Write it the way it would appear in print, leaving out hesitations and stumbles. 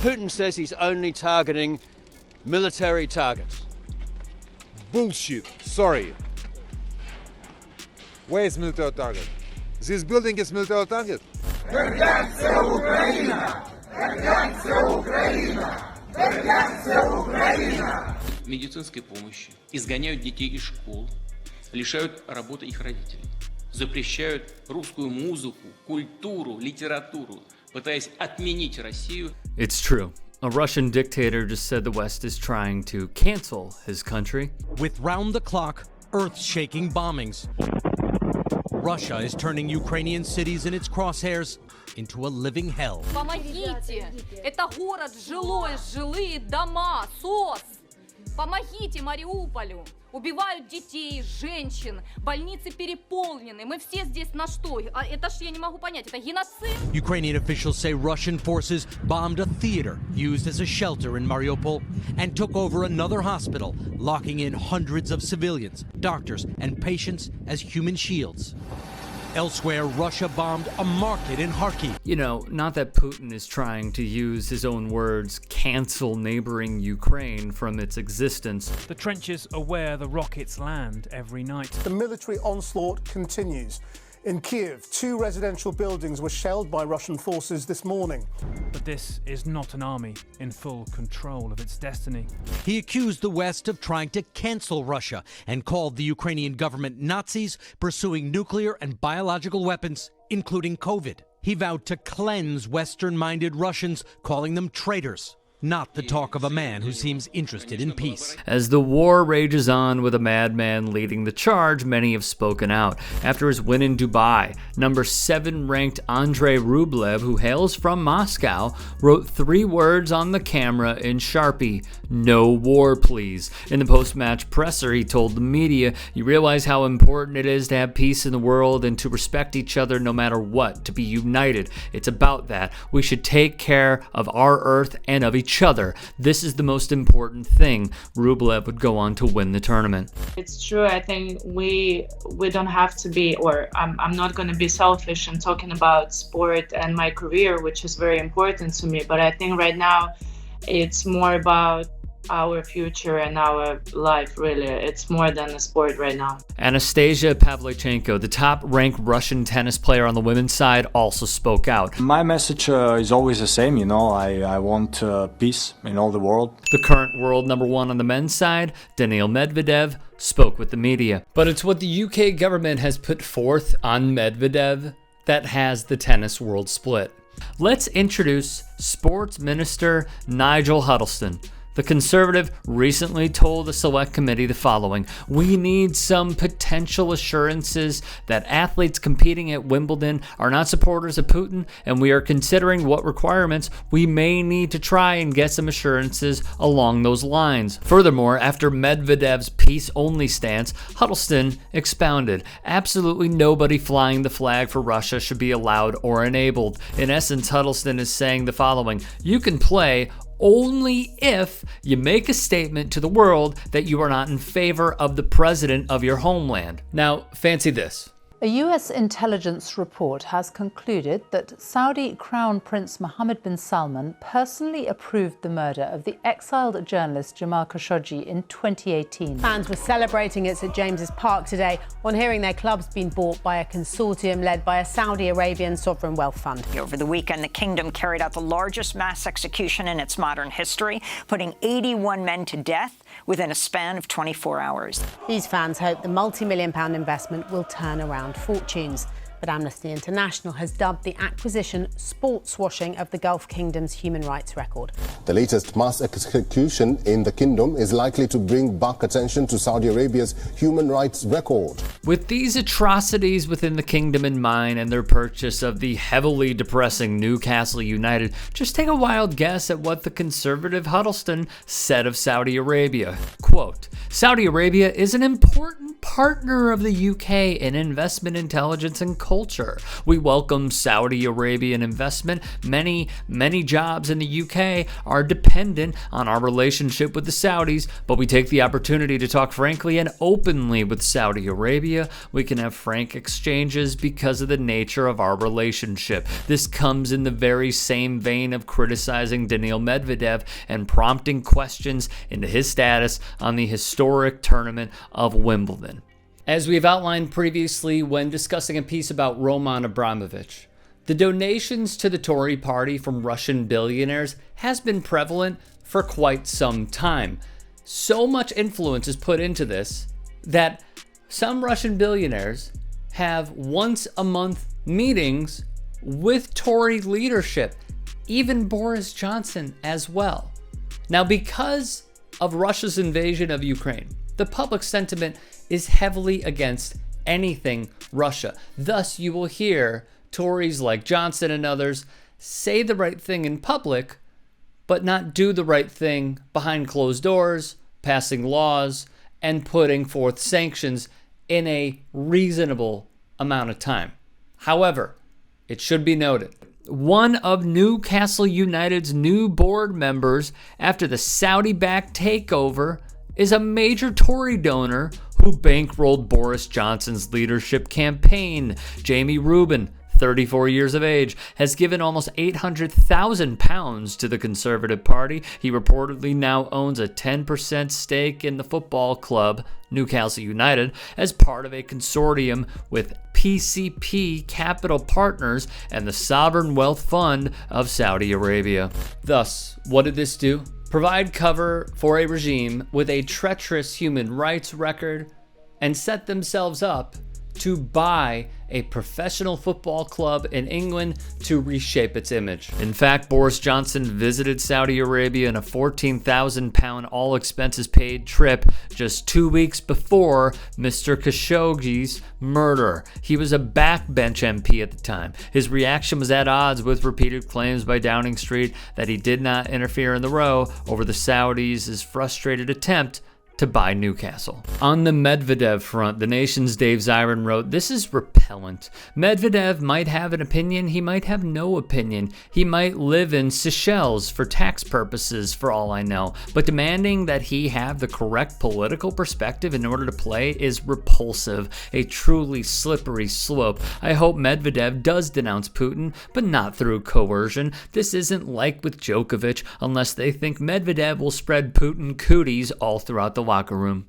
Putin says he's only targeting military targets. Bullshit. Sorry. Where is military target? This building is military target. Вернется Украина! Вернется Украина! Вернется Украина! Медицинской помощи, изгоняют детей из школ, лишают работы их родителей, запрещают русскую музыку, культуру, литературу, пытаясь отменить Россию. It's true. A Russian dictator just said the West is trying to cancel his country. With round-the-clock, earth-shaking bombings, Russia is turning Ukrainian cities in its crosshairs into a living hell. Помогите! Это город жилой, жилые дома, СОС! Помогите Мариуполю! Убивают детей, женщин, больницы переполнены. Мы все здесь на что? Это ж я не могу понять, это геноцид? Ukrainian officials say Russian forces bombed a theater used as a shelter in Mariupol and took over another hospital, locking in hundreds of civilians, doctors, and patients as human shields. Elsewhere, Russia bombed a market in Kharkiv. You know, not that Putin is trying to use his own words, cancel neighboring Ukraine from its existence. The trenches are where the rockets land every night. The military onslaught continues. In Kiev, 2 residential buildings were shelled by Russian forces this morning. But this is not an army in full control of its destiny. He accused the West of trying to cancel Russia and called the Ukrainian government Nazis pursuing nuclear and biological weapons, including COVID. He vowed to cleanse Western-minded Russians, calling them traitors. Not the talk of a man who seems interested in peace. As the war rages on with a madman leading the charge, many have spoken out. After his win in Dubai, number 7 ranked Andrei Rublev, who hails from Moscow, wrote 3 words on the camera in Sharpie: "No war, please." In the post-match presser, he told the media, "You realize how important it is to have peace in the world and to respect each other no matter what, to be united. It's about that. We should take care of our earth and of each other. This is the most important thing." Rublev would go on to win the tournament. It's true. I think we don't have to be, or I'm not going to be selfish in talking about sport and my career, which is very important to me. But I think right now it's more about our future and our life, really. It's more than a sport right now. Anastasia Pavlyuchenko, the top-ranked Russian tennis player on the women's side, also spoke out. My message is always the same, you know, I want peace in all the world. The current world number 1 on the men's side, Danil Medvedev, spoke with the media. But it's what the UK government has put forth on Medvedev that has the tennis world split. Let's introduce Sports Minister Nigel Huddleston. The Conservative recently told a select committee the following: "We need some potential assurances that athletes competing at Wimbledon are not supporters of Putin, and we are considering what requirements we may need to try and get some assurances along those lines." Furthermore, after Medvedev's peace-only stance, Huddleston expounded: "Absolutely nobody flying the flag for Russia should be allowed or enabled." In essence, Huddleston is saying the following: you can play only if you make a statement to the world that you are not in favor of the president of your homeland. Now, fancy this. A US intelligence report has concluded that Saudi Crown Prince Mohammed bin Salman personally approved the murder of the exiled journalist Jamal Khashoggi in 2018. Fans were celebrating at St James's Park today on hearing their club's been bought by a consortium led by a Saudi Arabian sovereign wealth fund. Over the weekend, the kingdom carried out the largest mass execution in its modern history, putting 81 men to death within a span of 24 hours. These fans hope the multi-million-pound investment will turn around fortunes. But Amnesty International has dubbed the acquisition sports washing of the Gulf Kingdom's human rights record. The latest mass execution in the kingdom is likely to bring back attention to Saudi Arabia's human rights record. With these atrocities within the kingdom in mind and their purchase of the heavily depressing Newcastle United, just take a wild guess at what the conservative Huddleston said of Saudi Arabia. Quote, "Saudi Arabia is an important partner of the UK in investment intelligence and culture. We welcome Saudi Arabian investment. Many jobs in the UK are dependent on our relationship with the Saudis, but we take the opportunity to talk frankly and openly with Saudi Arabia. We can have frank exchanges because of the nature of our relationship. This comes in the very same vein of criticizing Danil Medvedev and prompting questions into his status on the historic tournament of Wimbledon. As we've outlined previously when discussing a piece about Roman Abramovich, the donations to the Tory party from Russian billionaires has been prevalent for quite some time. So much influence is put into this that some Russian billionaires have once a month meetings with Tory leadership, even Boris Johnson as well. Now, because of Russia's invasion of Ukraine, the public sentiment is heavily against anything Russia. Thus, you will hear Tories like Johnson and others say the right thing in public, but not do the right thing behind closed doors, passing laws, and putting forth sanctions in a reasonable amount of time. However, it should be noted, one of Newcastle United's new board members after the Saudi-backed takeover is a major Tory donor who bankrolled Boris Johnson's leadership campaign. Jamie Rubin, 34 years of age, has given almost £800,000 to the Conservative Party. He reportedly now owns a 10% stake in the football club, Newcastle United, as part of a consortium with PCP Capital Partners and the Sovereign Wealth Fund of Saudi Arabia. Thus, what did this do? Provide cover for a regime with a treacherous human rights record and set themselves up to buy a professional football club in England to reshape its image. In fact, Boris Johnson visited Saudi Arabia in a £14,000 all expenses paid trip just 2 weeks before Mr. Khashoggi's murder. He was a backbench MP at the time. His reaction was at odds with repeated claims by Downing Street that he did not interfere in the row over the Saudis' frustrated attempt to buy Newcastle. On the Medvedev front, The Nation's Dave Zirin wrote, "This is repellent. Medvedev might have an opinion, he might have no opinion. He might live in Seychelles for tax purposes, for all I know. But demanding that he have the correct political perspective in order to play is repulsive, a truly slippery slope. I hope Medvedev does denounce Putin, but not through coercion. This isn't like with Djokovic, unless they think Medvedev will spread Putin cooties all throughout the locker room."